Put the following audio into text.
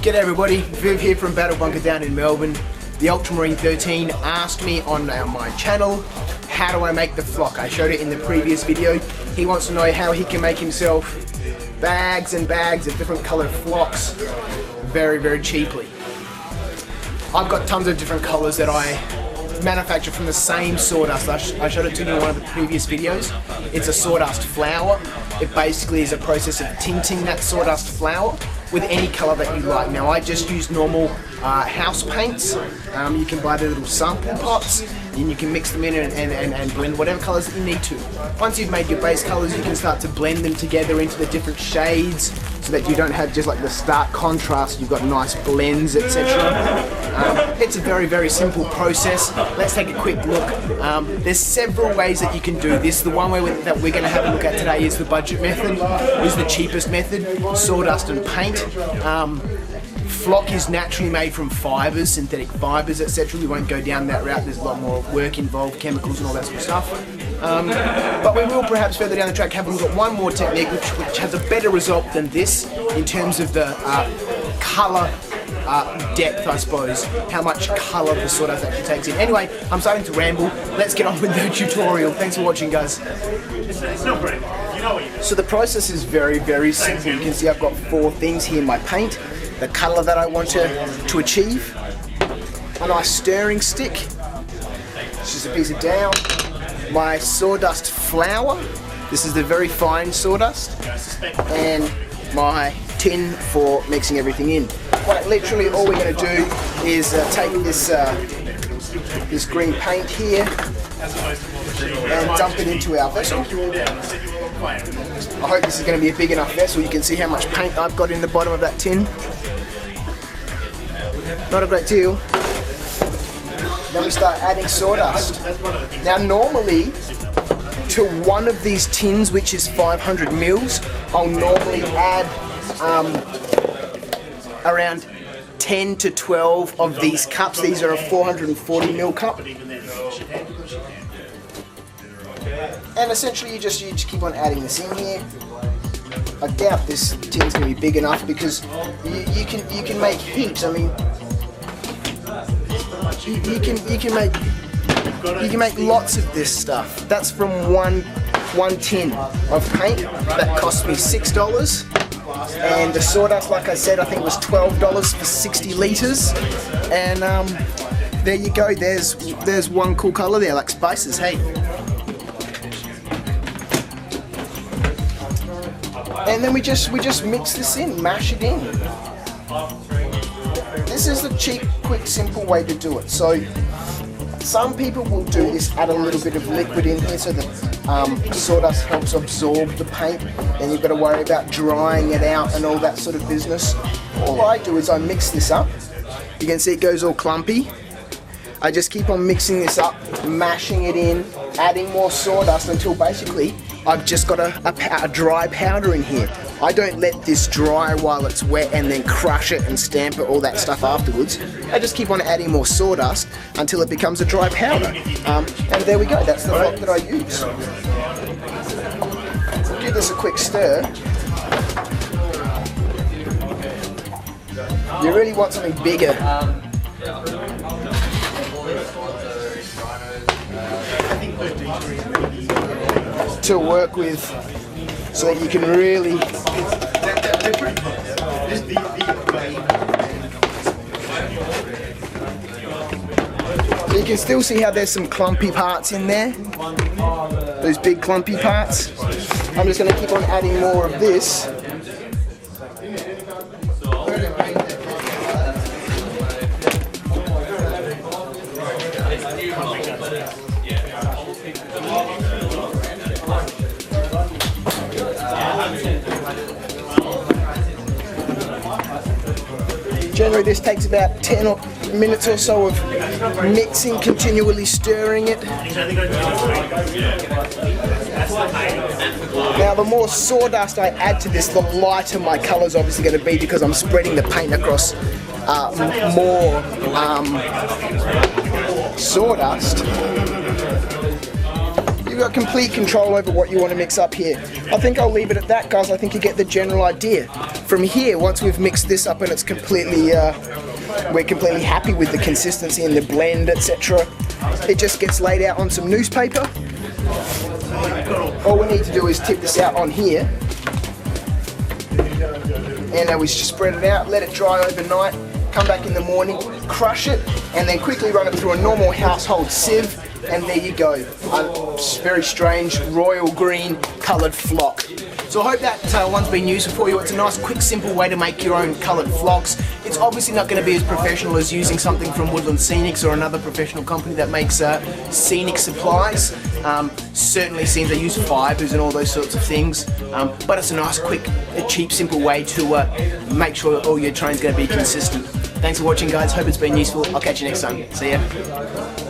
G'day everybody, Viv here from Battle Bunker down in Melbourne. The Ultramarine 13 asked me on my channel, how do I make the flock? I showed it in the previous video. He wants to know how he can make himself bags and bags of different coloured flocks very, very cheaply. I've got tons of different colours that I manufacture from the same sawdust. I showed it to you in one of the previous videos. It's a sawdust flour. It basically is a process of tinting that sawdust flour with any colour that you like. Now I just use normal house paints. You can buy the little sample pots and you can mix them in and blend whatever colours that you need to. Once you've made your base colours, you can start to blend them together into the different shades so that you don't have just like the stark contrast, you've got nice blends, etc. It's a very, very simple process. Let's take a quick look. There's several ways that you can do this. The one way that we're going to have a look at today is the budget method, is the cheapest method, sawdust and paint. Flock is naturally made from fibres, synthetic fibres, etc. We won't go down that route. There's a lot more work involved, chemicals and all that sort of stuff. But we will perhaps further down the track have a look at one more technique which has a better result than this in terms of the colour depth, I suppose, how much colour the sawdust actually takes in. Anyway, I'm starting to ramble. Let's get on with the tutorial. Thanks for watching, guys. So the process is very, very simple. You can see I've got 4 things here in my paint. The colour that I want to achieve, a nice stirring stick, it's just a piece of down, my sawdust flour, this is the very fine sawdust, and my tin for mixing everything in. Quite literally all we're going to do is take this green paint here and dump it into our vessel. I hope this is going to be a big enough vessel. You can see how much paint I've got in the bottom of that tin. Not a great deal. Then we start adding sawdust. Now normally to one of these tins, which is 500 mils, I'll normally add around 10 to 12 of these cups. These are a 440 mil cup. And essentially you just keep on adding this in here. I doubt this tin's going to be big enough because you can make heaps. I mean, you can make lots of this stuff. That's from one tin of paint. That cost me $6. And the sawdust, like I said, I think was $12 for 60 litres. And there you go. There's one cool colour there, like spices. Hey. And then we just mix this in, mash it in. This is the cheap, quick, simple way to do it. So some people will do this, add a little bit of liquid in here so that sawdust helps absorb the paint. Then you've got to worry about drying it out and all that sort of business. All I do is I mix this up. You can see it goes all clumpy. I just keep on mixing this up, mashing it in, adding more sawdust until basically I've just got a dry powder in here. I don't let this dry while it's wet and then crush it and stamp it, all that stuff afterwards. I just keep on adding more sawdust until it becomes a dry powder. And there we go, that's the flock that I use. Give this a quick stir. You really want something bigger. To work with so that you can really you can still see how there's some clumpy parts in there, those big clumpy parts. I'm just going to keep on adding more of this. Generally this takes about 10 minutes or so of mixing, continually stirring it. Now the more sawdust I add to this, the lighter my colour is obviously going to be because I'm spreading the paint across more sawdust. got complete control over what you want to mix up here. I think I'll leave it at that, guys. I think you get the general idea. From here, once we've mixed this up and it's completely, we're completely happy with the consistency and the blend, etc., it just gets laid out on some newspaper. All we need to do is tip this out on here, and then we just spread it out, let it dry overnight, come back in the morning, crush it, and then quickly run it through a normal household sieve, and there you go. A very strange royal green coloured flock. So I hope that one's been useful for you. It's a nice, quick, simple way to make your own coloured flocks. It's obviously not going to be as professional as using something from Woodland Scenics or another professional company that makes scenic supplies. Certainly seems they use fibres and all those sorts of things, but it's a nice, quick, cheap, simple way to make sure that all your train's going to be consistent. Thanks for watching, guys. Hope it's been useful. I'll catch you next time. See ya.